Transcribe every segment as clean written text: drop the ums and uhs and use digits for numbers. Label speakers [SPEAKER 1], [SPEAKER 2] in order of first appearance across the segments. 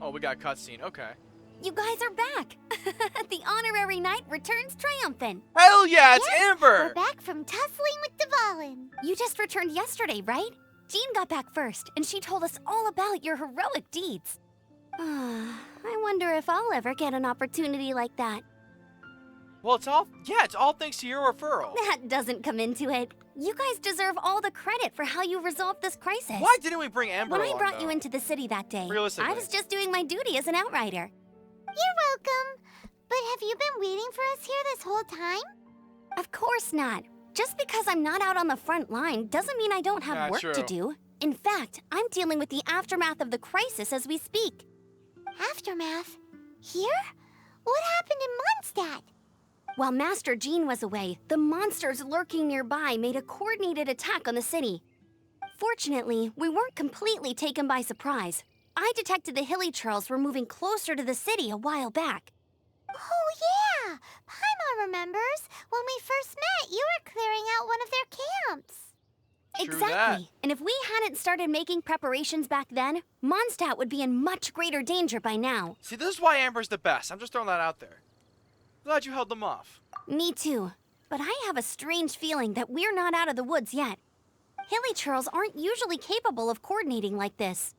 [SPEAKER 1] Oh, we got a cutscene. Okay.
[SPEAKER 2] You guys are back! The honorary knight returns triumphant.
[SPEAKER 1] Hell yeah, it's Amber!
[SPEAKER 3] We're back from tussling with Dvalin.
[SPEAKER 2] You just returned yesterday, right? Jean got back first, and she told us all about your heroic deeds. I wonder if I'll ever get an opportunity like that.
[SPEAKER 1] Well, it's all thanks to your referral.
[SPEAKER 2] That doesn't come into it. You guys deserve all the credit for how you resolved this crisis.
[SPEAKER 1] Why didn't we bring Amber
[SPEAKER 2] When
[SPEAKER 1] along,
[SPEAKER 2] I brought
[SPEAKER 1] though?
[SPEAKER 2] you into the city that day,
[SPEAKER 1] Realistically.
[SPEAKER 2] I was just doing my duty as an outrider.
[SPEAKER 3] You're welcome. But have you been waiting for us here this whole time?
[SPEAKER 2] Of course not. Just because I'm not out on the front line doesn't mean I don't have work to
[SPEAKER 1] true.
[SPEAKER 2] do. In fact, I'm dealing with the aftermath of the crisis as we speak.
[SPEAKER 3] Aftermath? Here? What happened in Mondstadt?
[SPEAKER 2] While Master Jean was away, the monsters lurking nearby made a coordinated attack on the city. Fortunately, we weren't completely taken by surprise. I detected the hilly churls were moving closer to the city a while back.
[SPEAKER 3] Oh, yeah! Paimon remembers. When we first met, you were clearing out one of their camps.
[SPEAKER 1] True
[SPEAKER 2] Exactly.
[SPEAKER 1] that.
[SPEAKER 2] And if we hadn't started making preparations back then, Mondstadt would be in much greater danger by now.
[SPEAKER 1] See, this is why Amber's the best. I'm just throwing that out there. Glad you held them off.
[SPEAKER 2] Me too. But I have a strange feeling that we're not out of the woods yet. Hilly churls aren't usually capable of coordinating like this.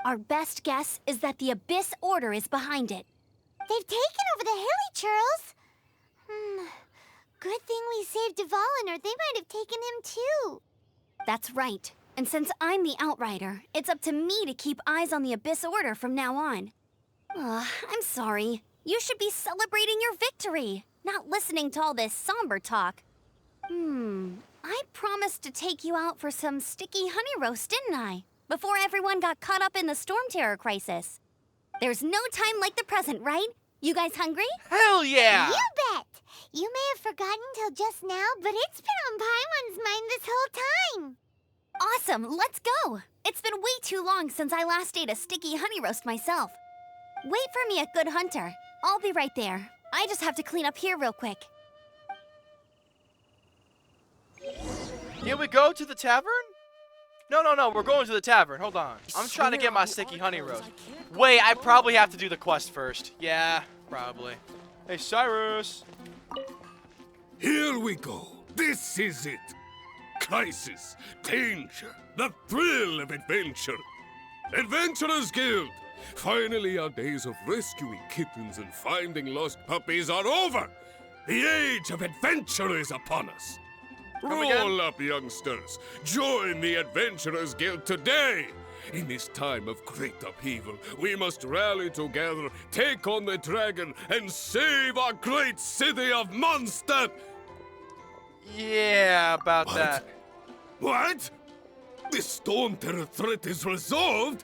[SPEAKER 2] Our best guess is that the Abyss Order is behind it.
[SPEAKER 3] They've taken over the hilly churls. Good thing we saved Dvalin, or they might have taken him too.
[SPEAKER 2] That's right. And since I'm the outrider, it's up to me to keep eyes on the Abyss Order from now on. I'm sorry. You should be celebrating your victory, not listening to all this somber talk. I promised to take you out for some sticky honey roast, didn't I? Before everyone got caught up in the storm terror crisis. There's no time like the present, right? You guys hungry?
[SPEAKER 1] Hell yeah!
[SPEAKER 3] You bet! You may have forgotten till just now, but it's been on Paimon's mind this whole time.
[SPEAKER 2] Awesome, let's go! It's been way too long since I last ate a sticky honey roast myself. Wait for me at Good Hunter. I'll be right there. I just have to clean up here real quick.
[SPEAKER 1] Can we go to the tavern? No, we're going to the tavern. Hold on. I'm trying to get my sticky honey roast. Wait, I probably have to do the quest first. Yeah, probably. Hey, Cyrus.
[SPEAKER 4] Here we go. This is it. Crisis, danger, the thrill of adventure. Adventurers Guild. Finally, our days of rescuing kittens and finding lost puppies are over. The age of adventure is upon us. Roll up, youngsters. Join the Adventurers Guild today. In this time of great upheaval, we must rally together, take on the dragon, and save our great city of Mondstadt.
[SPEAKER 1] Yeah, about that.
[SPEAKER 4] What? The Storm Terror threat is resolved?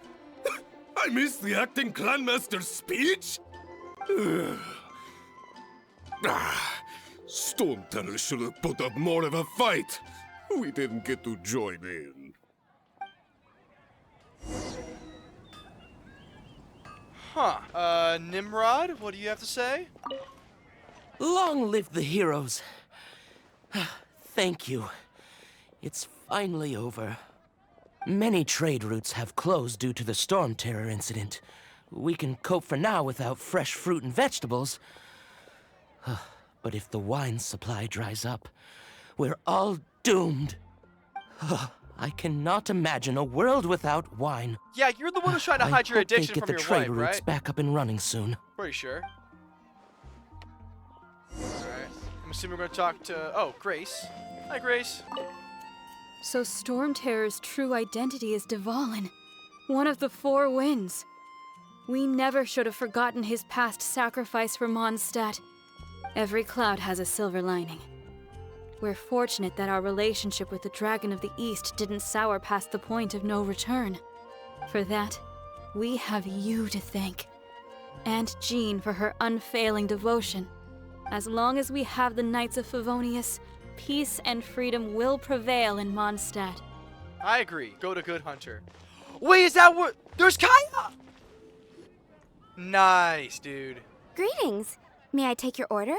[SPEAKER 4] I missed the acting clanmaster's speech? Storm Terror should have put up more of a fight. We didn't get to join in.
[SPEAKER 1] Nimrod, what do you have to say?
[SPEAKER 5] Long live the heroes. Thank you. It's finally over. Many trade routes have closed due to the storm terror incident. We can cope for now without fresh fruit and vegetables. But if the wine supply dries up, we're all doomed. I cannot imagine a world without wine.
[SPEAKER 1] Yeah, you're the one who's trying to hide your addiction
[SPEAKER 5] from your wife, right? I hope they get the trade routes back up and running soon.
[SPEAKER 1] Pretty sure. Alright. I'm assuming we're gonna talk to... Oh, Grace. Hi, Grace.
[SPEAKER 6] So Storm Terror's true identity is Dvalin, one of the Four Winds. We never should have forgotten his past sacrifice for Mondstadt. Every cloud has a silver lining. We're fortunate that our relationship with the Dragon of the East didn't sour past the point of no return. For that, we have you to thank. And Jean for her unfailing devotion. As long as we have the Knights of Favonius, peace and freedom will prevail in Mondstadt.
[SPEAKER 1] I agree. Go to Good Hunter. Wait, is that what... There's Kaya! Nice, dude.
[SPEAKER 2] Greetings. May I take your order?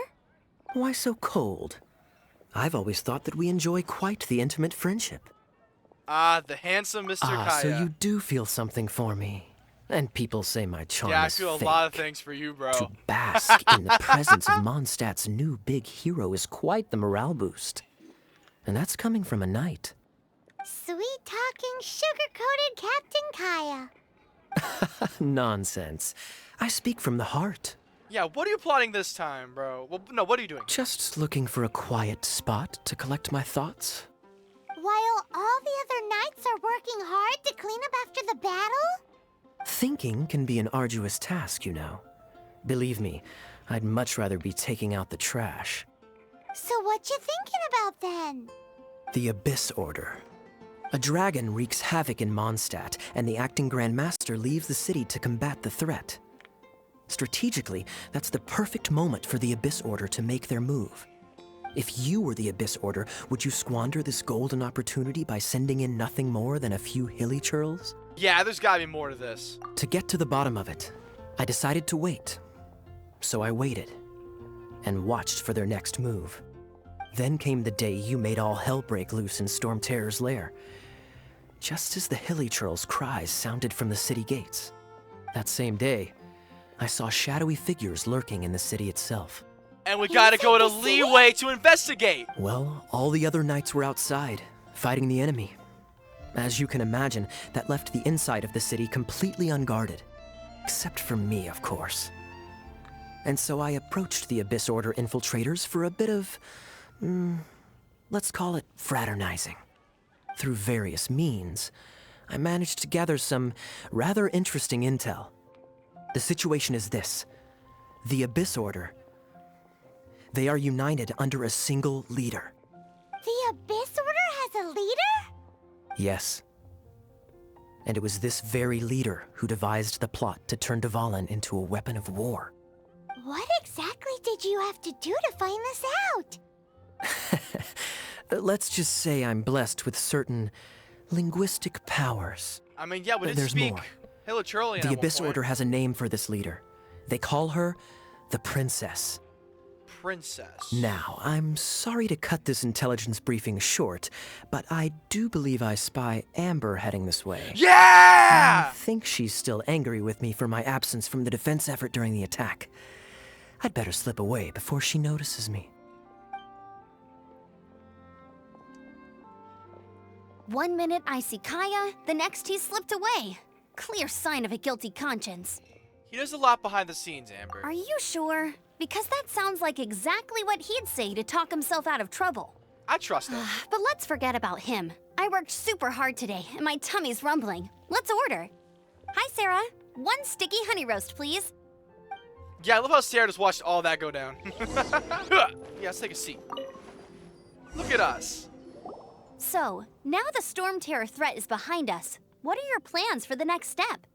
[SPEAKER 7] Why so cold? I've always thought that we enjoy quite the intimate friendship.
[SPEAKER 1] Ah, the handsome Mr. Kaya.
[SPEAKER 7] So you do feel something for me. And people say my charm
[SPEAKER 1] Yeah, I
[SPEAKER 7] is
[SPEAKER 1] feel
[SPEAKER 7] fake.
[SPEAKER 1] a lot of things for you, bro.
[SPEAKER 7] To bask in the presence of Mondstadt's new big hero is quite the morale boost. And that's coming from a knight.
[SPEAKER 3] Sweet-talking, sugar-coated Captain Kaya.
[SPEAKER 7] Nonsense. I speak from the heart.
[SPEAKER 1] Yeah, what are you plotting this time, bro? Well, no, what are you doing?
[SPEAKER 7] Just looking for a quiet spot to collect my thoughts.
[SPEAKER 3] While all the other knights are working hard to clean up after the battle?
[SPEAKER 7] Thinking can be an arduous task, you know. Believe me, I'd much rather be taking out the trash.
[SPEAKER 3] So what you thinking about then?
[SPEAKER 7] The Abyss Order. A dragon wreaks havoc in Mondstadt, and the acting Grand Master leaves the city to combat the threat. Strategically, that's the perfect moment for the Abyss Order to make their move. If you were the Abyss Order, would you squander this golden opportunity by sending in nothing more than a few hilly churls?
[SPEAKER 1] Yeah, there's gotta be more to this.
[SPEAKER 7] To get to the bottom of it, I decided to wait. So I waited, and watched for their next move. Then came the day you made all hell break loose in Storm Terror's lair. Just as the hilly churls' cries sounded from the city gates. That same day, I saw shadowy figures lurking in the city itself.
[SPEAKER 1] And we gotta go to Leeway to investigate.
[SPEAKER 7] Well, all the other knights were outside, fighting the enemy. As you can imagine, that left the inside of the city completely unguarded. Except for me, of course. And so I approached the Abyss Order infiltrators for a bit of, let's call it fraternizing. Through various means, I managed to gather some rather interesting intel. The situation is this. The Abyss Order, they are united under a single leader.
[SPEAKER 3] The Abyss Order has a leader?
[SPEAKER 7] Yes. And it was this very leader who devised the plot to turn Dvalin into a weapon of war.
[SPEAKER 3] What exactly did you have to do to find this out?
[SPEAKER 7] Let's just say I'm blessed with certain linguistic powers.
[SPEAKER 1] I mean, yeah, we didn't
[SPEAKER 7] There's
[SPEAKER 1] speak
[SPEAKER 7] more.
[SPEAKER 1] Hilichurlian
[SPEAKER 7] The
[SPEAKER 1] at one
[SPEAKER 7] Abyss
[SPEAKER 1] point.
[SPEAKER 7] Order has a name for this leader. They call her the Princess.
[SPEAKER 1] Princess.
[SPEAKER 7] Now, I'm sorry to cut this intelligence briefing short, but I do believe I spy Amber heading this way.
[SPEAKER 1] Yeah!
[SPEAKER 7] I think she's still angry with me for my absence from the defense effort during the attack. I'd better slip away before she notices me.
[SPEAKER 2] One minute I see Kaya, the next he's slipped away. Clear sign of a guilty conscience.
[SPEAKER 1] He does a lot behind the scenes, Amber.
[SPEAKER 2] Are you sure? Because that sounds like exactly what he'd say to talk himself out of trouble.
[SPEAKER 1] I trust him.
[SPEAKER 2] But let's forget about him. I worked super hard today, and my tummy's rumbling. Let's order. Hi, Sarah. 1 sticky honey roast, please.
[SPEAKER 1] Yeah, I love how Sarah just watched all that go down. Yeah, let's take a seat. Look at us.
[SPEAKER 2] So, now the Storm Terror threat is behind us. What are your plans for the next step?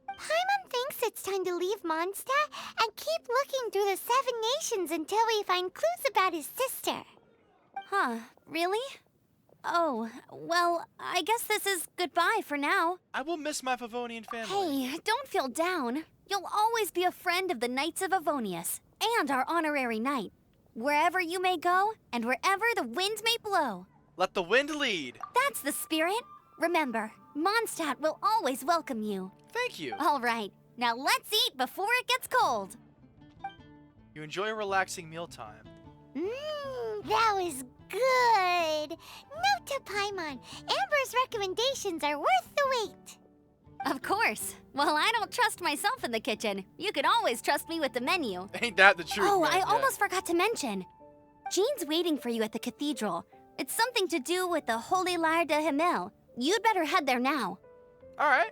[SPEAKER 3] Paimon thinks it's time to leave Mondstadt and keep looking through the 7 nations until we find clues about his sister.
[SPEAKER 2] Huh, really? Oh, well, I guess this is goodbye for now.
[SPEAKER 1] I will miss my Favonian family.
[SPEAKER 2] Hey, don't feel down. You'll always be a friend of the Knights of Avonius, and our honorary knight. Wherever you may go, and wherever the wind may blow.
[SPEAKER 1] Let the wind lead.
[SPEAKER 2] That's the spirit. Remember, Mondstadt will always welcome you.
[SPEAKER 1] Thank you.
[SPEAKER 2] All right, now let's eat before it gets cold.
[SPEAKER 1] You enjoy a relaxing mealtime.
[SPEAKER 3] That was good. Note to Paimon, Amber's recommendations are worth the wait.
[SPEAKER 2] Of course. Well, I don't trust myself in the kitchen. You can always trust me with the menu.
[SPEAKER 1] Ain't that the truth?
[SPEAKER 2] Oh,
[SPEAKER 1] man?
[SPEAKER 2] I
[SPEAKER 1] Yeah.
[SPEAKER 2] almost forgot to mention. Jean's waiting for you at the cathedral. It's something to do with the Holy Lyre de Himmel. You'd better head there now.
[SPEAKER 1] All right.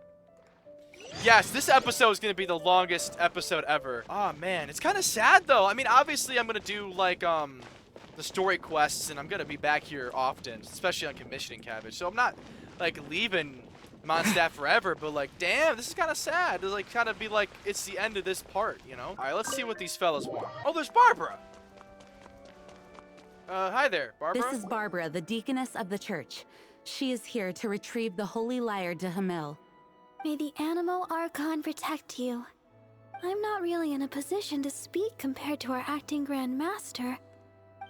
[SPEAKER 1] Yes, this episode is gonna be the longest episode ever. Oh man, it's kind of sad though. I mean, obviously I'm gonna do like the story quests, and I'm gonna be back here often, especially on commissioning cabbage. So I'm not like leaving Mondstadt forever, but like, damn, this is kind of sad to like kind of be like it's the end of this part, you know? All right, let's see what these fellas want. Oh, there's Barbara. Hi there, Barbara.
[SPEAKER 8] This is Barbara, the deaconess of the church. She is here to retrieve the Holy Lyre de Himmel.
[SPEAKER 9] May the Animo Archon protect you. I'm not really in a position to speak compared to our acting Grand Master,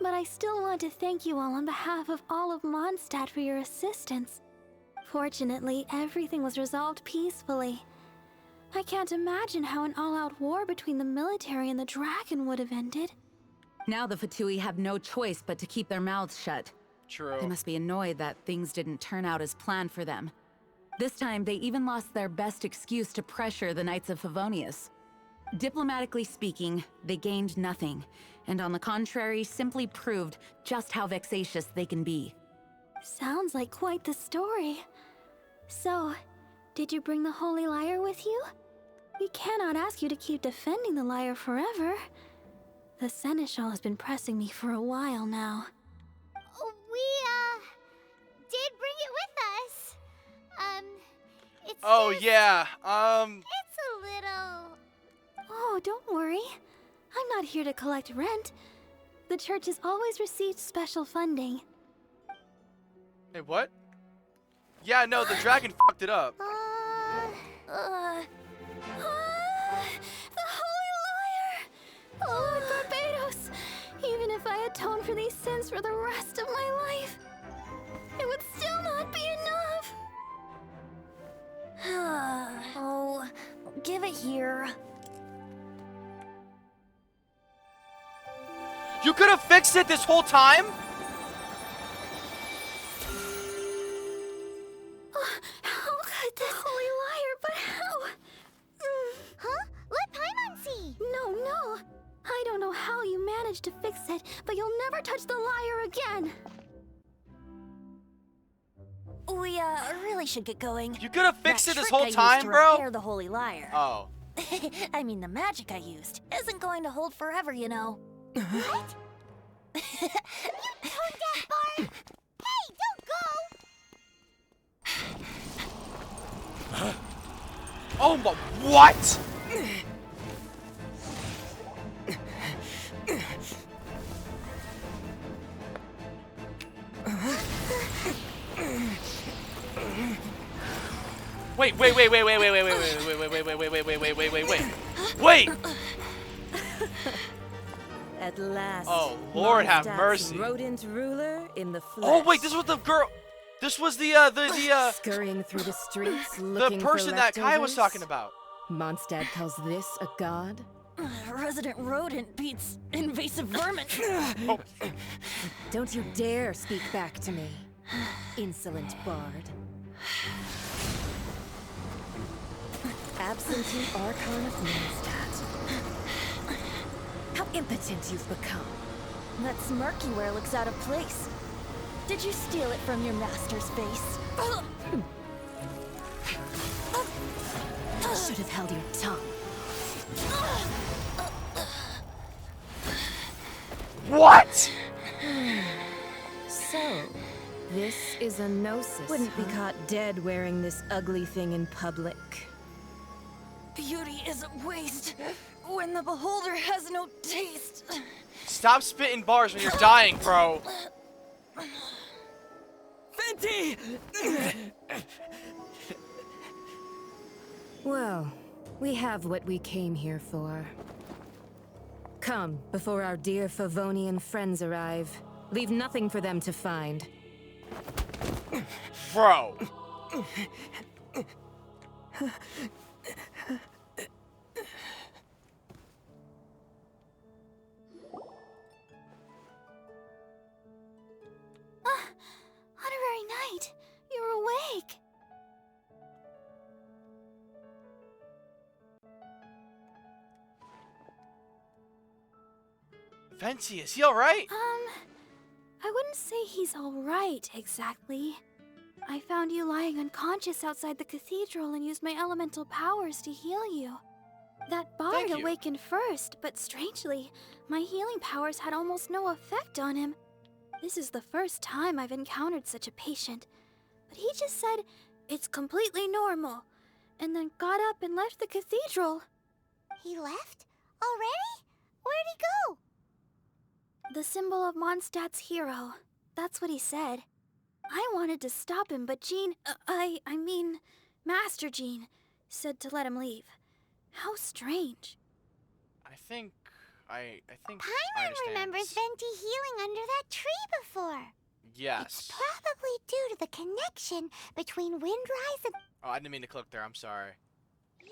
[SPEAKER 9] but I still want to thank you all on behalf of all of Mondstadt for your assistance. Fortunately, everything was resolved peacefully. I can't imagine how an all-out war between the military and the dragon would have ended.
[SPEAKER 8] Now the Fatui have no choice but to keep their mouths shut.
[SPEAKER 1] True.
[SPEAKER 8] They must be annoyed that things didn't turn out as planned for them. This time, they even lost their best excuse to pressure the Knights of Favonius. Diplomatically speaking, they gained nothing, and on the contrary, simply proved just how vexatious they can be.
[SPEAKER 9] Sounds like quite the story. So, did you bring the Holy Lyre with you? We cannot ask you to keep defending the lyre forever. The Seneschal has been pressing me for a while now.
[SPEAKER 3] We, did bring it with us. It's
[SPEAKER 1] Oh,
[SPEAKER 3] just,
[SPEAKER 1] yeah.
[SPEAKER 3] It's a little...
[SPEAKER 9] Oh, don't worry. I'm not here to collect rent. The church has always received special funding.
[SPEAKER 1] Hey, what? Yeah, no, the dragon fucked it up.
[SPEAKER 9] The Holy Lyre! Oh, Lord Barbados! Even if I atone for these sins for the rest of my life, it would still not be enough!
[SPEAKER 2] Oh, give it here.
[SPEAKER 1] You could have fixed it this whole time?
[SPEAKER 9] How could this Holy Lyre, but how?
[SPEAKER 3] Huh? Let Paimon see!
[SPEAKER 9] No. I don't know how you managed to fix it, but you'll never touch the lyre again!
[SPEAKER 2] We, really should get going.
[SPEAKER 1] You could have fixed it this whole
[SPEAKER 2] I
[SPEAKER 1] time,
[SPEAKER 2] used to
[SPEAKER 1] bro?
[SPEAKER 2] repair the Holy Lyre.
[SPEAKER 1] Oh.
[SPEAKER 2] I mean, the magic I used isn't going to hold forever, you know.
[SPEAKER 3] What? You tone-deaf Bard! Hey, don't go!
[SPEAKER 1] Oh my, what? Wait. Wait.
[SPEAKER 10] At last.
[SPEAKER 1] Oh, Lord have
[SPEAKER 10] Mondstadt's
[SPEAKER 1] mercy.
[SPEAKER 10] Rodent ruler in the flesh.
[SPEAKER 1] Oh wait, this was the girl. This was the
[SPEAKER 10] Scurrying through the streets,
[SPEAKER 1] the
[SPEAKER 10] looking
[SPEAKER 1] person
[SPEAKER 10] for
[SPEAKER 1] that Kai was
[SPEAKER 10] leftovers?
[SPEAKER 1] talking about.
[SPEAKER 10] Mondstadt calls this a god?
[SPEAKER 2] Resident rodent beats invasive vermin.
[SPEAKER 1] Oh.
[SPEAKER 10] Don't you dare speak back to me, insolent bard. Absentee Archon of Mondstadt. How impotent you've become.
[SPEAKER 2] That smirk you wear looks out of place. Did you steal it from your master's face?
[SPEAKER 10] Should have held your tongue.
[SPEAKER 1] What?
[SPEAKER 10] So, this is a gnosis. Wouldn't be caught dead wearing this ugly thing in public.
[SPEAKER 2] Beauty is a waste when the beholder has no taste.
[SPEAKER 1] Stop spitting bars when you're dying, bro.
[SPEAKER 5] Fenty!
[SPEAKER 10] Well, we have what we came here for. Come, before our dear Favonian friends arrive. Leave nothing for them to find.
[SPEAKER 1] Bro.
[SPEAKER 9] Honorary Knight, you're awake.
[SPEAKER 1] Venti, is he alright?
[SPEAKER 9] I wouldn't say he's alright, exactly. I found you lying unconscious outside the cathedral and used my elemental powers to heal you. That bard
[SPEAKER 1] Thank you.
[SPEAKER 9] awakened first, but strangely, my healing powers had almost no effect on him. This is the first time I've encountered such a patient. But he just said, it's completely normal, and then got up and left the cathedral.
[SPEAKER 3] He left? Already? Where'd he go?
[SPEAKER 9] The symbol of Mondstadt's hero. That's what he said. I wanted to stop him, but Jean, I mean, Master Jean, said to let him leave. How strange.
[SPEAKER 1] I think I
[SPEAKER 3] Paimon
[SPEAKER 1] understand.
[SPEAKER 3] remembers Venti healing under that tree before. It's
[SPEAKER 1] Yes.
[SPEAKER 3] probably due to the connection between Windrise and...
[SPEAKER 1] Oh, I didn't mean to click there. I'm sorry.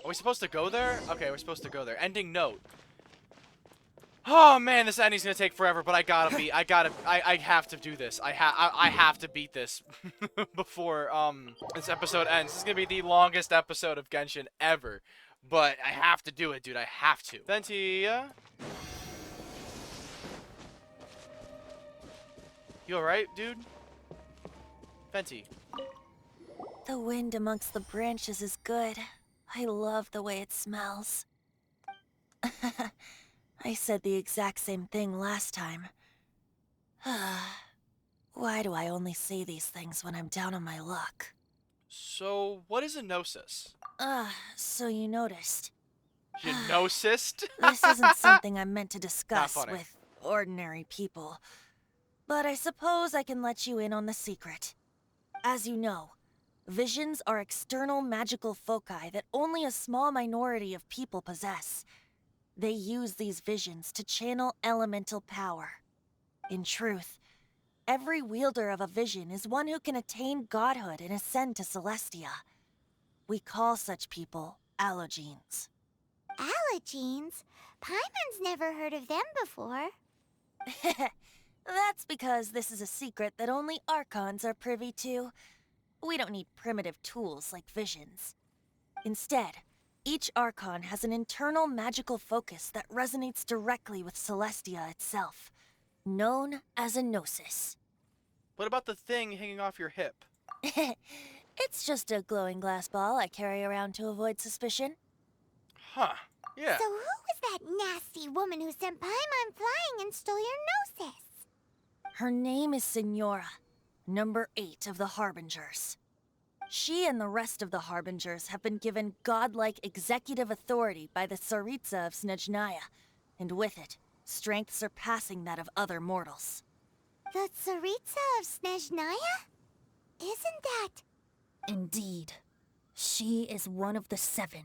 [SPEAKER 1] Are we supposed to go there? Okay, we're supposed to go there. Ending note. Oh man, this ending's gonna take forever, but I have to do this. I have to beat this before this episode ends. This is gonna be the longest episode of Genshin ever, but I have to do it, dude. I have to. Ventia, you alright, dude? Venti.
[SPEAKER 11] The wind amongst the branches is good. I love the way it smells. I said the exact same thing last time. Why do I only say these things when I'm down on my luck?
[SPEAKER 1] So, what is a gnosis?
[SPEAKER 11] So you noticed.
[SPEAKER 1] You gnosist?
[SPEAKER 11] This isn't something I'm meant to
[SPEAKER 1] Not
[SPEAKER 11] discuss
[SPEAKER 1] funny.
[SPEAKER 11] with ordinary people. But I suppose I can let you in on the secret. As you know, visions are external magical foci that only a small minority of people possess. They use these visions to channel elemental power. In truth, every wielder of a vision is one who can attain godhood and ascend to Celestia. We call such people allogenes.
[SPEAKER 3] Allogenes? Paimon's never heard of them before.
[SPEAKER 11] That's because this is a secret that only Archons are privy to. We don't need primitive tools like visions. Instead, each Archon has an internal magical focus that resonates directly with Celestia itself, known as a gnosis.
[SPEAKER 1] What about the thing hanging off your hip?
[SPEAKER 11] It's just a glowing glass ball I carry around to avoid suspicion.
[SPEAKER 1] Huh. Yeah.
[SPEAKER 3] So who was that nasty woman who sent Paimon flying and stole your gnosis?
[SPEAKER 11] Her name is Signora, number 8 of the Harbingers. She and the rest of the Harbingers have been given godlike executive authority by the Tsaritsa of Snezhnaya, and with it, strength surpassing that of other mortals.
[SPEAKER 3] The Tsaritsa of Snezhnaya? Isn't that...
[SPEAKER 11] Indeed. She is one of the 7.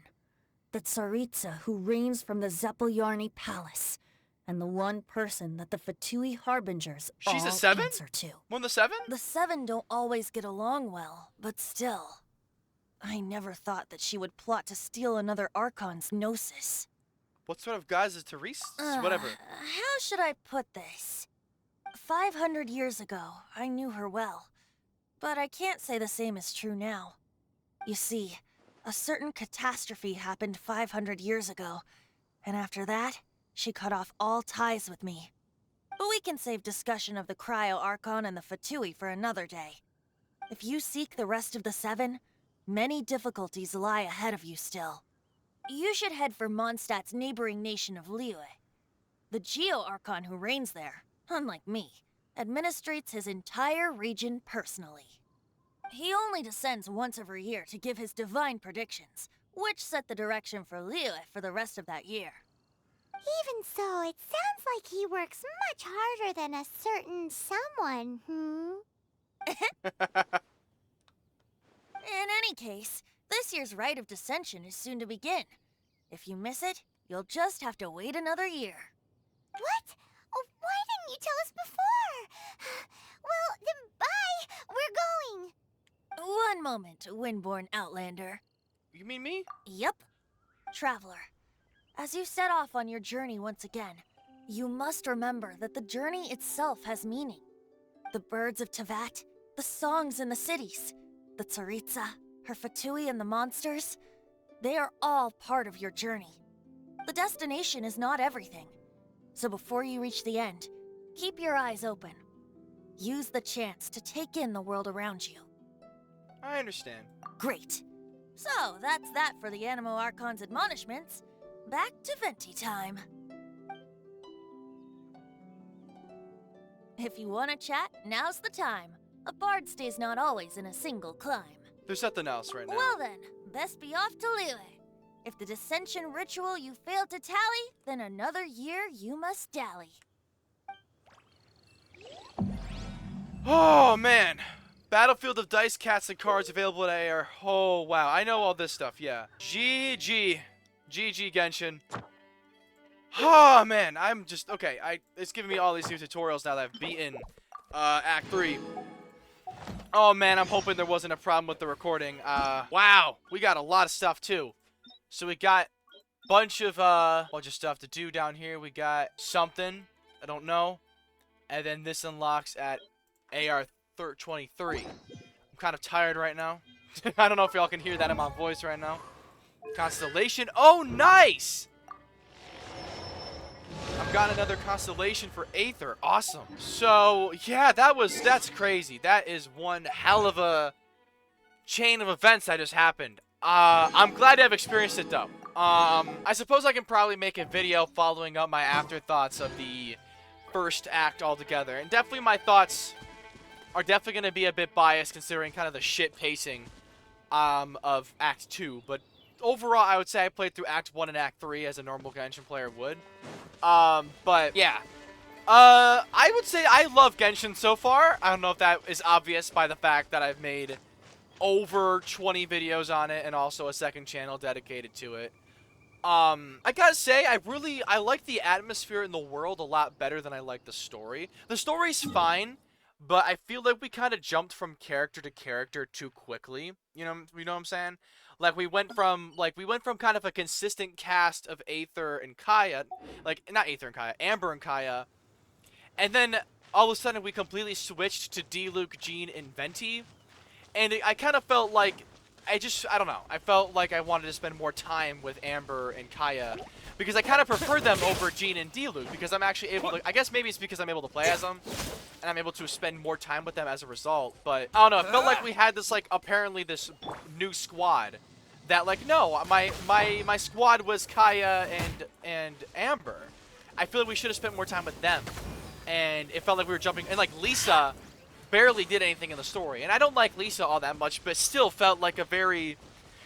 [SPEAKER 11] The Tsaritsa who reigns from the Zepelyarny Palace, and the one person that the Fatui Harbingers
[SPEAKER 1] She's
[SPEAKER 11] all
[SPEAKER 1] a 7?
[SPEAKER 11] answer to.
[SPEAKER 1] One of the 7?
[SPEAKER 11] The 7 don't always get along well, but still. I never thought that she would plot to steal another Archon's gnosis.
[SPEAKER 1] What sort of guys is Therese? Whatever.
[SPEAKER 11] How should I put this? 500 years ago, I knew her well. But I can't say the same is true now. You see, a certain catastrophe happened 500 years ago, and after that, she cut off all ties with me. But we can save discussion of the Cryo Archon and the Fatui for another day. If you seek the rest of the 7, many difficulties lie ahead of you still. You should head for Mondstadt's neighboring nation of Liyue. The Geo Archon who reigns there, unlike me, administrates his entire region personally. He only descends once every year to give his divine predictions, which set the direction for Liyue for the rest of that year.
[SPEAKER 3] Even so, it sounds like he works much harder than a certain someone,
[SPEAKER 11] In any case, this year's Rite of Descension is soon to begin. If you miss it, you'll just have to wait another year.
[SPEAKER 3] What? Oh, why didn't you tell us before? Well, then bye! We're going!
[SPEAKER 11] One moment, Windborn Outlander.
[SPEAKER 1] You mean me?
[SPEAKER 11] Yep. Traveler, as you set off on your journey once again, you must remember that the journey itself has meaning. The birds of Tevat, the songs in the cities, the Tsaritsa, her Fatui and the monsters, they are all part of your journey. The destination is not everything. So before you reach the end, keep your eyes open. Use the chance to take in the world around you.
[SPEAKER 1] I understand.
[SPEAKER 11] Great. So, that's that for the Animo Archon's admonishments. Back to Venti time. If you want to chat, now's the time. A bard stays not always in a single climb.
[SPEAKER 1] There's nothing else right now.
[SPEAKER 11] Well then, best be off to Liyue. If the Dissension ritual you failed to tally, then another year you must dally.
[SPEAKER 1] Oh, man. Battlefield of dice, cats, and cards available at AR. Oh, wow. I know all this stuff, yeah. GG. GG, Genshin. Oh, man. I'm just... Okay, it's giving me all these new tutorials now that I've beaten Act 3. Oh, man. I'm hoping there wasn't a problem with the recording. Wow. We got a lot of stuff, too. So we got bunch of stuff to do down here. We got something, I don't know. And then this unlocks at AR 23. I'm kind of tired right now. I don't know if y'all can hear that in my voice right now. Constellation. Oh, nice! I've got another constellation for Aether. Awesome. So, yeah, that's crazy. That is one hell of a chain of events that just happened. I'm glad to have experienced it, though. I suppose I can probably make a video following up my afterthoughts of the first act altogether. And definitely my thoughts are definitely going to be a bit biased considering kind of the shit pacing of Act 2. But overall, I would say I played through Act 1 and Act 3 as a normal Genshin player would. But yeah. I would say I love Genshin so far. I don't know if that is obvious by the fact that I've made over 20 videos on it and also a second channel dedicated to it. I gotta say, I like the atmosphere in the world a lot better than I like the story. The story's fine, but I feel like we kind of jumped from character to character too quickly. You know what I'm saying? Like we went from kind of a consistent cast of Aether and Kaya, like not Aether and Kaya, Amber and Kaya, and then all of a sudden we completely switched to Diluc, Jean, and Venti, and I kind of felt like I don't know. I felt like I wanted to spend more time with Amber and Kaya because I kind of prefer them over Jean and Diluc because I'm actually able to, I guess maybe it's because I'm able to play as them and I'm able to spend more time with them as a result. But I don't know. It felt like we had this like apparently this new squad that like no, my squad was Kaya and Amber. I feel like we should have spent more time with them. And it felt like we were jumping and like Lisa barely did anything in the story. And I don't like Lisa all that much, but still felt like a very,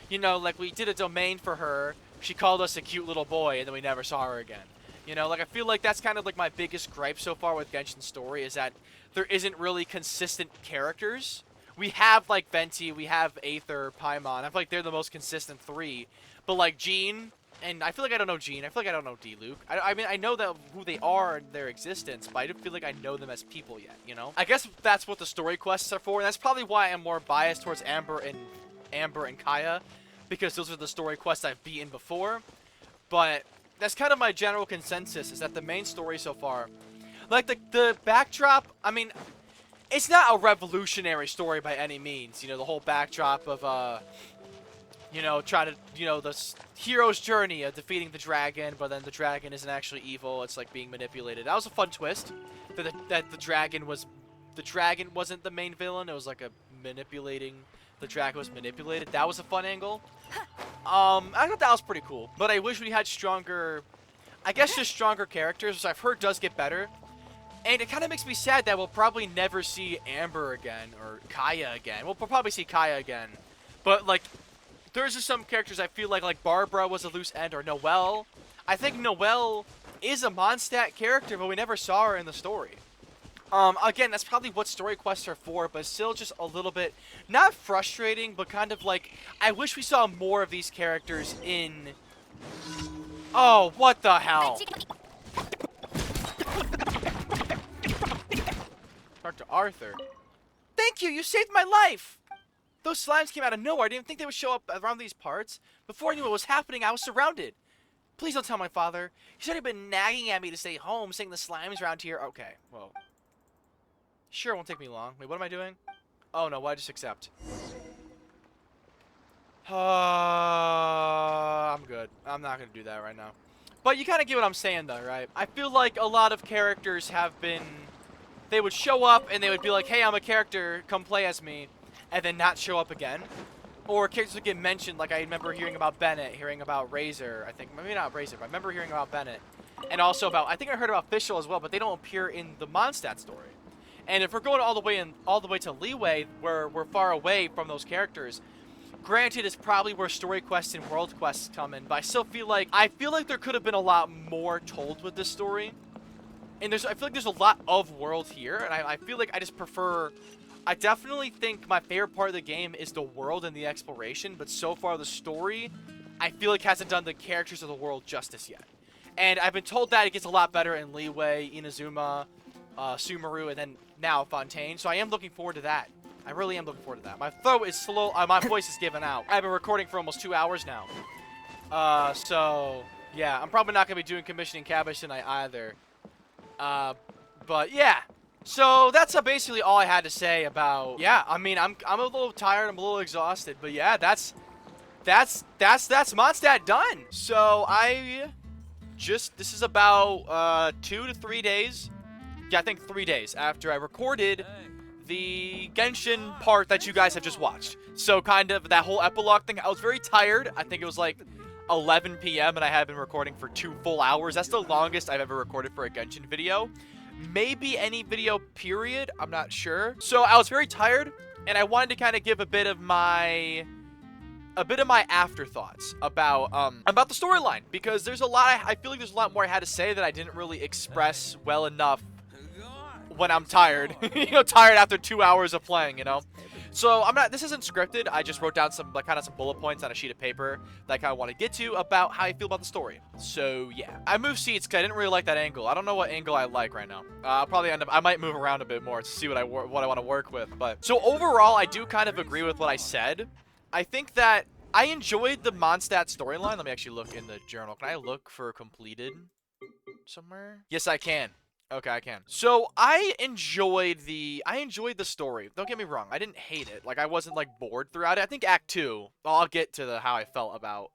[SPEAKER 1] you know, like we did a domain for her. She called us a cute little boy, and then we never saw her again. You know, like I feel like that's kind of like my biggest gripe so far with Genshin's story is that there isn't really consistent characters. We have like Venti, we have Aether, Paimon. I feel like they're the most consistent three. But like Jean, and I feel like I don't know Jean. I feel like I don't know Diluc. I mean, I know that who they are and their existence, but I don't feel like I know them as people yet, you know? I guess that's what the story quests are for, and that's probably why I'm more biased towards Amber and Kaya, because those are the story quests I've beaten before. But that's kind of my general consensus, is that the main story so far, like the backdrop, I mean, it's not a revolutionary story by any means, you know, the whole backdrop of, you know, try to, you know, the hero's journey of defeating the dragon, but then the dragon isn't actually evil. It's like being manipulated. That was a fun twist. That the dragon wasn't the main villain. It was like a the dragon was manipulated. That was a fun angle. I thought that was pretty cool. But I wish we had stronger, I guess just stronger characters, which I've heard does get better. And it kind of makes me sad that we'll probably never see Amber again or Kaya again. We'll probably see Kaya again. But like, there's just some characters I feel like Barbara was a loose end, or Noelle. I think Noelle is a Mondstadt character, but we never saw her in the story. Again, that's probably what story quests are for, but still just a little bit, not frustrating, but kind of like, I wish we saw more of these characters in... Oh, what the hell? Talk to Arthur. Thank you saved my life! Those slimes came out of nowhere. I didn't think they would show up around these parts. Before I knew what was happening, I was surrounded. Please don't tell my father. He's already been nagging at me to stay home, saying the slimes around here. Okay, well. Sure, it won't take me long. Wait, what am I doing? Oh, no, why just accept? I'm good. I'm not going to do that right now. But you kind of get what I'm saying, though, right? I feel like a lot of characters have been... They would show up, and they would be like, hey, I'm a character. Come play as me. And then not show up again. Or characters would get mentioned, like I remember hearing about Bennett, hearing about Razor, I think, maybe not Razor, but I remember hearing about Bennett. And also about, I think I heard about Fischl as well, but they don't appear in the Mondstadt story. And if we're going all the way to Liyue, where we're far away from those characters, granted it's probably where story quests and world quests come in, but I still feel like, there could have been a lot more told with this story. And I feel like there's a lot of world here, and I feel like I just prefer... I definitely think my favorite part of the game is the world and the exploration, but so far the story, I feel like hasn't done the characters of the world justice yet. And I've been told that it gets a lot better in Liyue, Inazuma, Sumeru, and then now Fontaine, so I am looking forward to that. I really am looking forward to that. My throat is slow, my voice is giving out. I've been recording for almost 2 hours now. So, yeah, I'm probably not going to be doing commissioning cabbage tonight either. But, yeah. So, that's basically all I had to say about... Yeah, I mean, I'm a little tired, I'm a little exhausted, but yeah, that's Mondstadt done. So, this is about, 2 to 3 days. Yeah, I think 3 days after I recorded the Genshin part that you guys have just watched. So kind of that whole epilogue thing, I was very tired. I think it was like 11 p.m. and I had been recording for 2 full hours. That's the longest I've ever recorded for a Genshin video. Maybe any video period, I'm not sure. So I was very tired and I wanted to kind of give a bit of my afterthoughts about the storyline, because there's a lot I feel like there's a lot more I had to say that I didn't really express well enough when I'm tired. You know, tired after 2 hours of playing, you know? So, this isn't scripted. I just wrote down some bullet points on a sheet of paper that I kind of want to get to about how I feel about the story. So, yeah. I moved seats because I didn't really like that angle. I don't know what angle I like right now. I'll probably I might move around a bit more to see what I want to work with. But, so overall, I do kind of agree with what I said. I think that I enjoyed the Mondstadt storyline. Let me actually look in the journal. Can I look for completed somewhere? Yes, I can. Okay, I can. So, I enjoyed the story. Don't get me wrong. I didn't hate it. Like, I wasn't, like, bored throughout it. I think Act 2, I'll get to how I felt about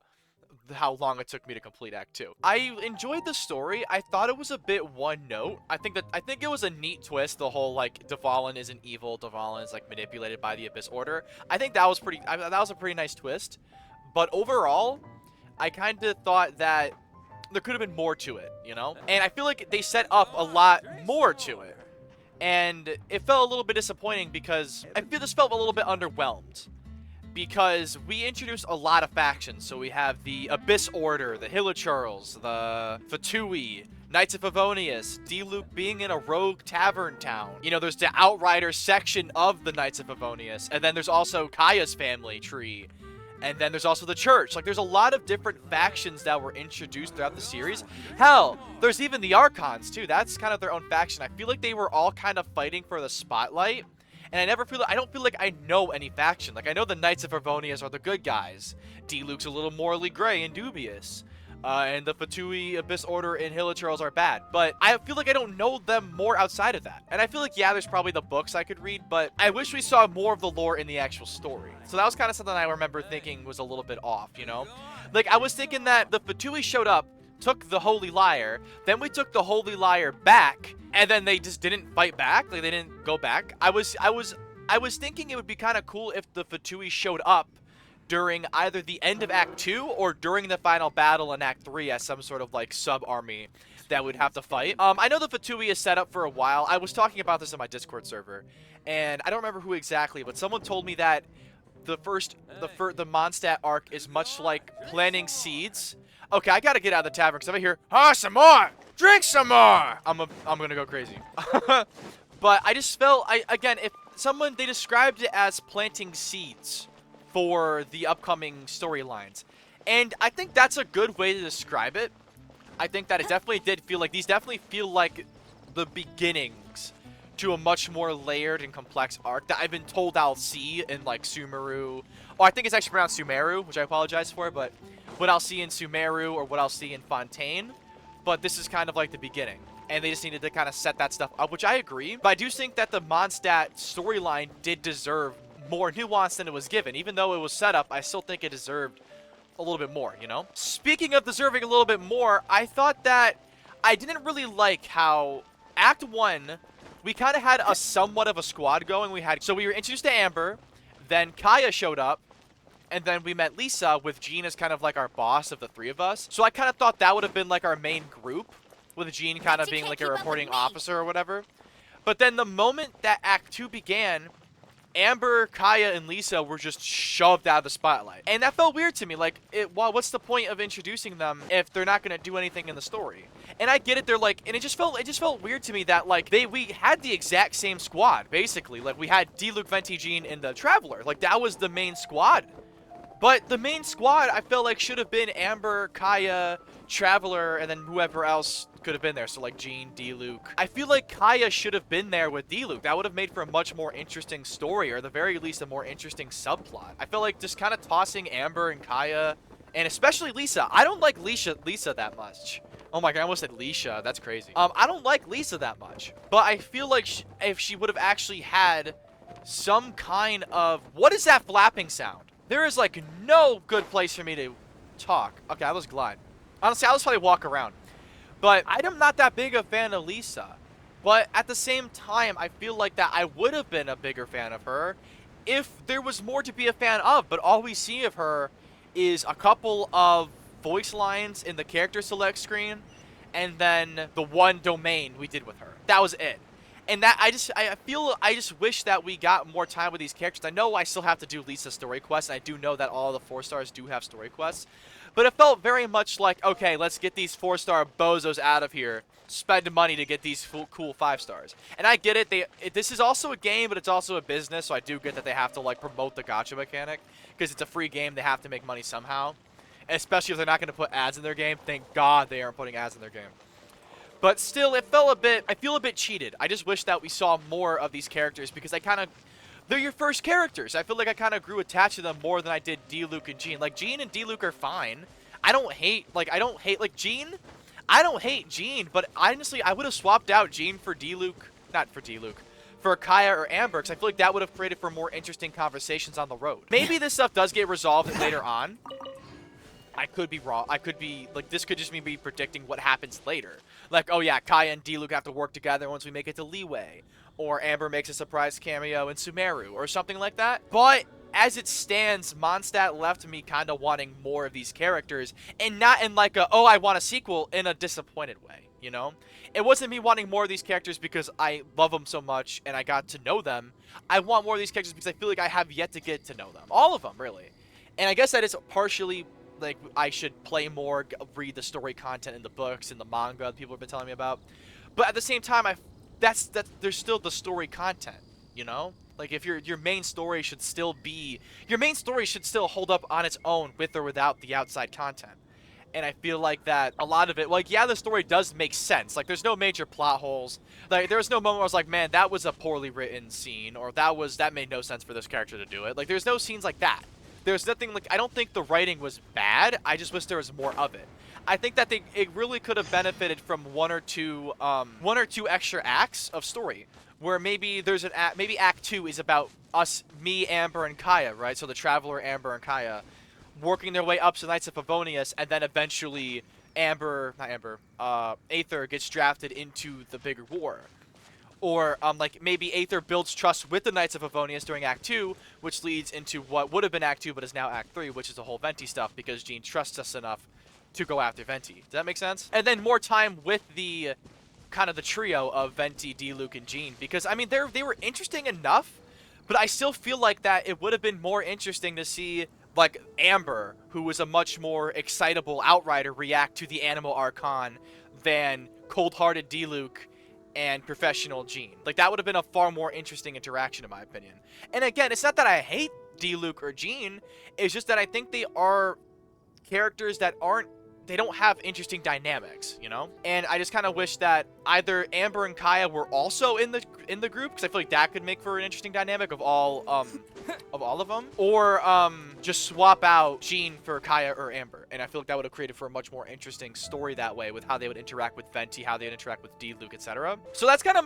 [SPEAKER 1] how long it took me to complete Act 2. I enjoyed the story. I thought it was a bit one note. I think it was a neat twist, the whole, like, Dvalin isn't evil. Dvalin is, like, manipulated by the Abyss Order. I think that was that was a pretty nice twist. But overall, I kind of thought that there could have been more to it, you know? And I feel like they set up a lot more to it. And it felt a little bit disappointing because I feel this felt a little bit underwhelmed. Because we introduced a lot of factions. So we have the Abyss Order, the Hilichurls, the Fatui, Knights of Favonius, Diluc being in a rogue tavern town. You know, there's the Outrider section of the Knights of Favonius. And then there's also Kaya's family tree. And then there's also the church. Like, there's a lot of different factions that were introduced throughout the series. Hell, there's even the Archons, too. That's kind of their own faction. I feel like they were all kind of fighting for the spotlight. And I don't feel like I know any faction. Like, I know the Knights of Favonius are the good guys. Diluc's a little morally gray and dubious. And the Fatui, Abyss Order, and Hilichurls are bad. But I feel like I don't know them more outside of that. And I feel like, yeah, there's probably the books I could read, but I wish we saw more of the lore in the actual story. So that was kind of something I remember thinking was a little bit off, you know? Like, I was thinking that the Fatui showed up, took the Holy Lyre, then we took the Holy Lyre back, and then they just didn't fight back. Like, they didn't go back. I was thinking it would be kind of cool if the Fatui showed up during either the end of Act 2 or during the final battle in Act 3 as some sort of, like, sub-army that would have to fight. I know the Fatui is set up for a while. I was talking about this in my Discord server, and I don't remember who exactly, but someone told me that the Mondstadt arc is much like planting seeds. Okay, I gotta get out of the tavern, because if I hear, some more! Drink some more! I'm gonna go crazy. But I just felt, again, if they described it as planting seeds for the upcoming storylines. And I think that's a good way to describe it. I think that it definitely did feel like, these definitely feel like the beginnings to a much more layered and complex arc that I've been told I'll see in, like, Sumeru. Oh, I think it's actually pronounced Sumeru, which I apologize for, but what I'll see in Sumeru or what I'll see in Fontaine. But this is kind of like the beginning. And they just needed to kind of set that stuff up, which I agree. But I do think that the Mondstadt storyline did deserve more nuance than it was given. Even though it was set up, I still think it deserved a little bit more, you know? Speaking of deserving a little bit more, I thought that I didn't really like how Act 1, we kind of had a somewhat of a squad going. So we were introduced to Amber, then Kaya showed up, and then we met Lisa with Jean as kind of like our boss of the three of us. So I kind of thought that would have been like our main group, with Jean kind of being like a reporting officer or whatever. But then the moment that Act 2 began, Amber, Kaya, and Lisa were just shoved out of the spotlight. And that felt weird to me. Like, what's the point of introducing them if they're not going to do anything in the story? And I get it, they're like, and it just felt weird to me that, like, we had the exact same squad, basically. Like, we had Diluc, Venti, Jean, and the Traveler. Like, that was the main squad. But the main squad, I felt like, should have been Amber, Kaya, Traveler, and then whoever else could have been there. So, like, Jean, Diluc. I feel like Kaya should have been there with Diluc. That would have made for a much more interesting story, or at the very least, a more interesting subplot. I feel like just kind of tossing Amber and Kaya And especially Lisa. I don't like Lisa that much. Oh my god, I almost said Leisha. That's crazy. I don't like Lisa that much. But I feel like if she would have actually had some kind of... What is that flapping sound? There is, like, no good place for me to talk. Okay, I'll just glide. Honestly, I'll just probably walk around. But I'm not that big a fan of Lisa. But at the same time, I feel like that I would have been a bigger fan of her if there was more to be a fan of. But all we see of her is a couple of voice lines in the character select screen, and then the one domain we did with her. That was it. And that I just wish that we got more time with these characters. I know I still have to do Lisa's story quests, and I do know that all the 4-stars do have story quests. But it felt very much like, okay, let's get these 4-star bozos out of here. Spend money to get these cool 5-stars. And I get it. This is also a game, but it's also a business, so I do get that they have to like promote the gacha mechanic. Because it's a free game, they have to make money somehow. Especially if they're not going to put ads in their game. Thank God they aren't putting ads in their game. But still, I feel a bit cheated. I just wish that we saw more of these characters because they're your first characters. I feel like I kind of grew attached to them more than I did D-Luke and Jean. Like, Jean and D-Luke are fine. I don't hate Jean. I don't hate Jean, but honestly, I would have swapped out Jean for D-Luke. Not for D-Luke. For Kaya or Amber, because I feel like that would have created for more interesting conversations on the road. Maybe this stuff does get resolved later on. I could be wrong. I could be, like, this could just me be predicting what happens later. Like, oh yeah, Kaya and D-Luke have to work together once we make it to Leeway. Or Amber makes a surprise cameo in Sumeru, or something like that. But, as it stands, Mondstadt left me kind of wanting more of these characters. And not in like a, oh, I want a sequel, in a disappointed way, you know? It wasn't me wanting more of these characters because I love them so much and I got to know them. I want more of these characters because I feel like I have yet to get to know them. All of them, really. And I guess that is partially... like, I should play more, read the story content in the books and the manga that people have been telling me about. But at the same time, there's still the story content, you know? Like, if your main story should still hold up on its own with or without the outside content. And I feel like that a lot of it, like, yeah, the story does make sense. Like, there's no major plot holes. Like, there was no moment where I was like, man, that was a poorly written scene, or that made no sense for this character to do it. Like, there's no scenes like that. There's nothing like, I don't think the writing was bad. I just wish there was more of it. I think that it really could have benefited from one or two extra acts of story, where maybe maybe Act 2 is about us, me, Amber, and Kaya, right? So the Traveler, Amber, and Kaya, working their way up to the Knights of Favonius, and then eventually Aether gets drafted into the bigger war. Or, like, maybe Aether builds trust with the Knights of Favonius during Act 2, which leads into what would have been Act 2, but is now Act 3, which is the whole Venti stuff, because Jean trusts us enough to go after Venti. Does that make sense? And then more time with the, kind of the trio of Venti, D-Luke, and Jean, because, I mean, they were interesting enough, but I still feel like that it would have been more interesting to see, like, Amber, who was a much more excitable outrider, react to the Animal Archon than cold-hearted D-Luke and professional Jean. Like, that would have been a far more interesting interaction, in my opinion. And again, it's not that I hate D-Luke or Jean, it's just that I think they are characters that they don't have interesting dynamics, you know? And I just kind of wish that either Amber and Kaya were also in the group, because I feel like that could make for an interesting dynamic of all of them, or just swap out Jean for Kaya or Amber, and I feel like that would have created for a much more interesting story that way, with how they would interact with Venti, how they would interact with D-Luke, etc. So that's kind of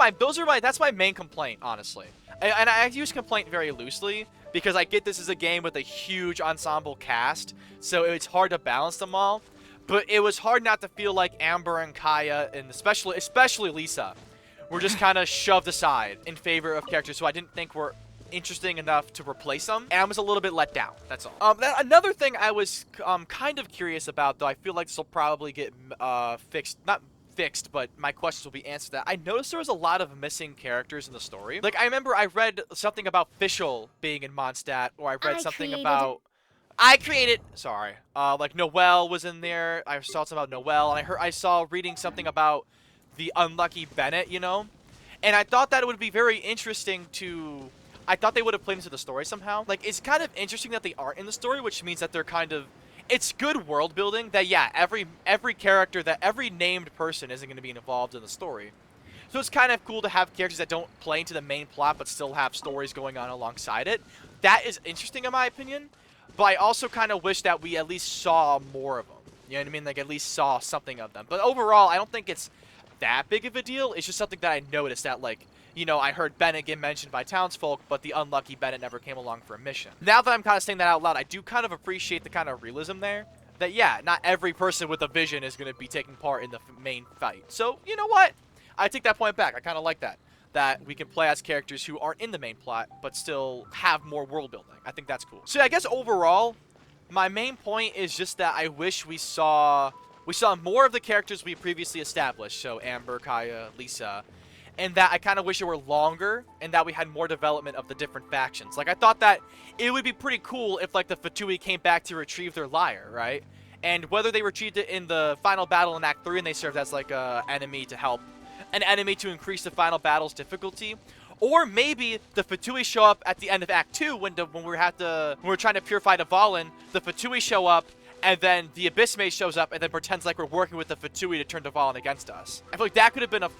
[SPEAKER 1] that's my main complaint, honestly. And I use complaint very loosely, because I get this is a game with a huge ensemble cast, so it's hard to balance them all. But it was hard not to feel like Amber and Kaya, and especially Lisa, were just kind of shoved aside in favor of characters who I didn't think were interesting enough to replace them. And I was a little bit let down, that's all. Another thing I was kind of curious about, though I feel like this will probably get fixed, not fixed, but my questions will be answered, that I noticed there was a lot of missing characters in the story. Like, I remember I read something about Fischl being in Mondstadt, or I read something about... Sorry. Like, Noelle was in there. I saw something about Noelle, and I saw reading something about the unlucky Bennett, you know? And I thought that it would be very interesting to... I thought they would have played into the story somehow. Like, it's kind of interesting that they aren't in the story, which means that they're kind of... It's good world building that, yeah, every character, that every named person isn't going to be involved in the story. So it's kind of cool to have characters that don't play into the main plot, but still have stories going on alongside it. That is interesting in my opinion. but I also kind of wish that we at least saw more of them. You know what I mean? Like, at least saw something of them. But overall, I don't think it's that big of a deal. It's just something that I noticed that, like, you know, I heard Bennett get mentioned by townsfolk, but the unlucky Bennett never came along for a mission. Now that I'm kind of saying that out loud, I do kind of appreciate the kind of realism there. That, yeah, not every person with a vision is going to be taking part in the main fight. So, you know what? I take that point back. I kind of like that. That we can play as characters who aren't in the main plot, but still have more world building. I think that's cool. So I guess overall, my main point is just that I wish we saw more of the characters we previously established. So Amber, Kaya, Lisa. And that I kind of wish it were longer, and that we had more development of the different factions. Like, I thought that it would be pretty cool if, like, the Fatui came back to retrieve their lyre, right? And whether they retrieved it in the final battle in Act 3 and they served as, like, an enemy to increase the final battle's difficulty, or maybe the Fatui show up at the end of Act 2 when we're trying to purify Dvalin, the Fatui show up, and then the Abyss Mage shows up and then pretends like we're working with the Fatui to turn Dvalin against us. I feel like that could have been a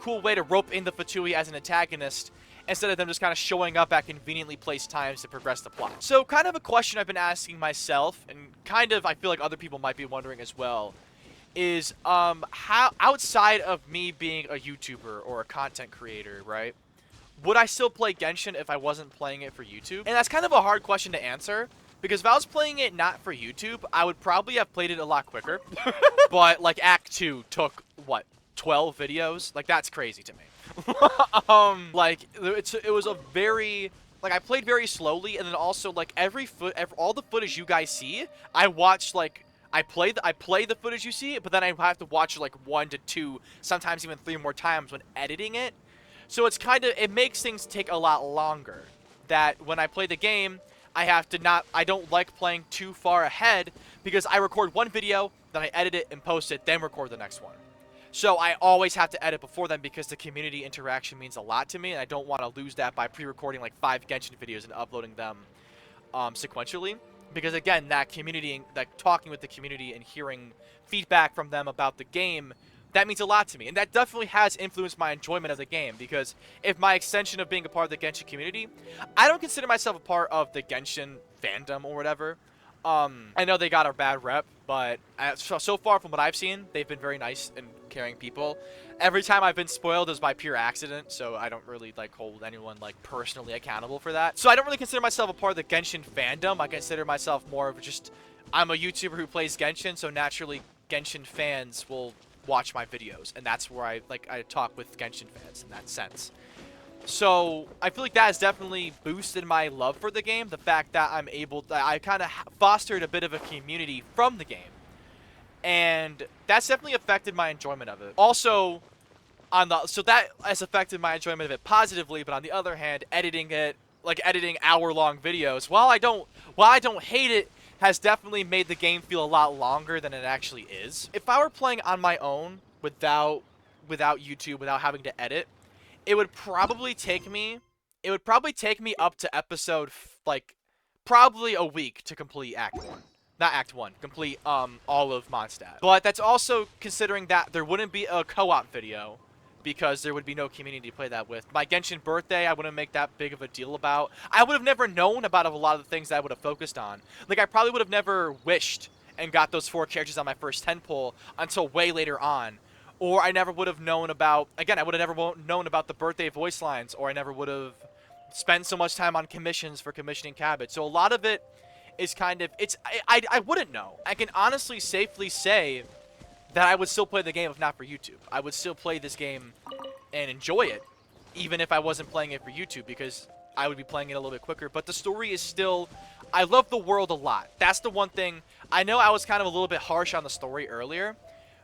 [SPEAKER 1] cool way to rope in the Fatui as an antagonist instead of them just kind of showing up at conveniently placed times to progress the plot. So kind of a question I've been asking myself, and kind of I feel like other people might be wondering as well, is how outside of me being a YouTuber or a content creator, right, would I still play Genshin if I wasn't playing it for YouTube? And that's kind of a hard question to answer, because if I was playing it not for YouTube, I would probably have played it a lot quicker. But like Act 2 took, what, 12 videos? Like, that's crazy to me. Like, it was a very, like, I played very slowly, and then also, like, all the footage you guys see, I watched, like, I play the footage you see, but then I have to watch, like, 1 to 2, sometimes even 3 more times when editing it. So it's kind of, it makes things take a lot longer. That when I play the game, I don't like playing too far ahead, because I record one video, then I edit it and post it, then record the next one. So I always have to edit before then, because the community interaction means a lot to me, and I don't want to lose that by pre-recording like 5 Genshin videos and uploading them sequentially. Because again, that community, like talking with the community and hearing feedback from them about the game, that means a lot to me. And that definitely has influenced my enjoyment of the game, because if my extension of being a part of the Genshin community, I don't consider myself a part of the Genshin fandom or whatever. I know they got a bad rep, but so far from what I've seen, they've been very nice and caring people. Every time I've been spoiled is by pure accident, so I don't really like hold anyone like personally accountable for that. So I don't really consider myself a part of the Genshin fandom. I consider myself more of just, I'm a YouTuber who plays Genshin, so naturally Genshin fans will watch my videos, and that's where I talk with Genshin fans in that sense. So I feel like that has definitely boosted my love for the game. The fact that I kind of fostered a bit of a community from the game, and that's definitely affected my enjoyment of it. Also, so that has affected my enjoyment of it positively. But on the other hand, editing hour-long videos, while I don't hate it, has definitely made the game feel a lot longer than it actually is. If I were playing on my own without YouTube, without having to edit, it would probably take me up to episode, probably a week to complete Act 1. Not Act 1, complete, all of Mondstadt. But that's also considering that there wouldn't be a co-op video, because there would be no community to play that with. My Genshin birthday, I wouldn't make that big of a deal about. I would have never known about a lot of the things that I would have focused on. Like, I probably would have never wished and got those 4 characters on my first 10 pull until way later on. Or I never would have known about, again, I would have never known about the birthday voice lines, or I never would have spent so much time on commissions for commissioning Cabot. So a lot of it is kind of, I wouldn't know. I can honestly safely say that I would still play the game if not for YouTube. I would still play this game and enjoy it, even if I wasn't playing it for YouTube, because I would be playing it a little bit quicker. But the story is still, I love the world a lot. That's the one thing. I know I was kind of a little bit harsh on the story earlier,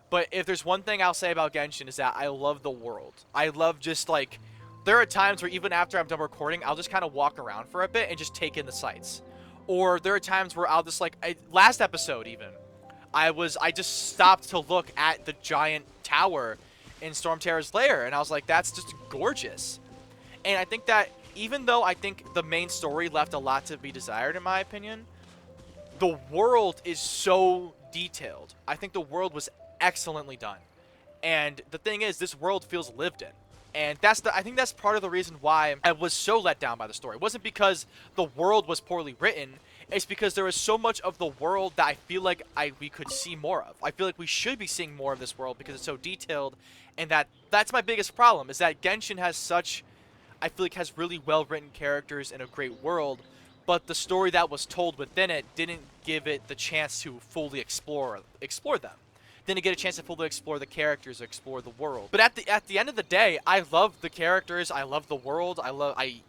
[SPEAKER 1] but if there's one thing I'll say about Genshin is that I love the world. I love just, like, there are times where even after I'm done recording, I'll just kind of walk around for a bit and just take in the sights. Or there are times where I'll just, like, last episode even, I just stopped to look at the giant tower in Stormterror's lair, and I was like, that's just gorgeous. And I think that even though I think the main story left a lot to be desired, in my opinion, the world is so detailed. I think the world was excellently done. And the thing is, this world feels lived in. And I think that's part of the reason why I was so let down by the story. It wasn't because the world was poorly written. It's because there is so much of the world that I feel like we could see more of. I feel like we should be seeing more of this world because it's so detailed, and that's my biggest problem, is that Genshin has such, I feel like, has really well-written characters and a great world, but the story that was told within it didn't give it the chance to fully explore them. Didn't get a chance to fully explore the characters, explore the world. But at the end of the day, I love the characters, I love the world, I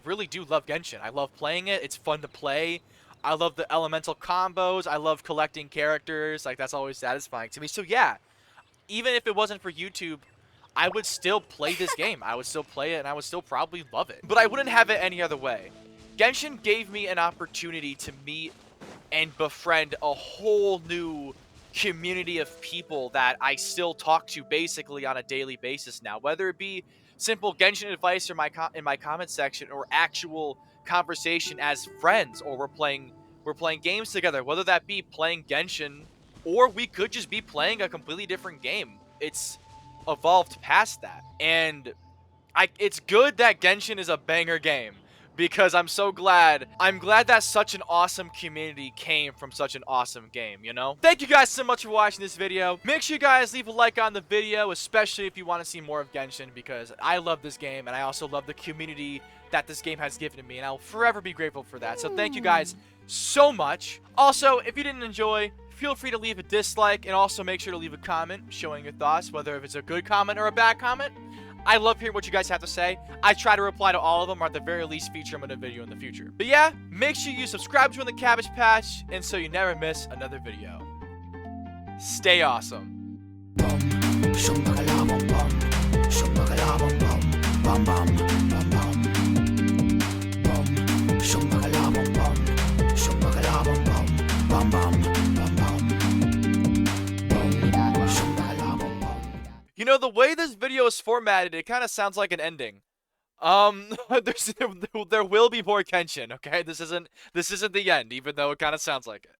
[SPEAKER 1] really do love Genshin. I love playing it. It's fun to play. I love the elemental combos. I love collecting characters. Like, that's always satisfying to me. So yeah, even if it wasn't for YouTube, I would still play this game. I would still play it, and I would still probably love it. But I wouldn't have it any other way. Genshin gave me an opportunity to meet and befriend a whole new community of people that I still talk to basically on a daily basis now, whether it be simple Genshin advice or in my comment section, or actual conversation as friends, or we're playing games together, whether that be playing Genshin, or we could just be playing a completely different game. It's evolved past that, and it's good that Genshin is a banger game, because I'm glad that such an awesome community came from such an awesome game, you know? Thank you guys so much for watching this video. Make sure you guys leave a like on the video, especially if you want to see more of Genshin, because I love this game, and I also love the community that this game has given to me, and I'll forever be grateful for that. So thank you guys so much. Also, if you didn't enjoy, feel free to leave a dislike, and also make sure to leave a comment showing your thoughts, whether if it's a good comment or a bad comment. I love hearing what you guys have to say. I try to reply to all of them, or at the very least feature them in a video in the future. But yeah, make sure you subscribe to the Cabbage Patch, and so you never miss another video. Stay awesome. You know, the way this video is formatted, it kind of sounds like an ending. There will be more Genshin, okay? This isn't the end, even though it kind of sounds like it.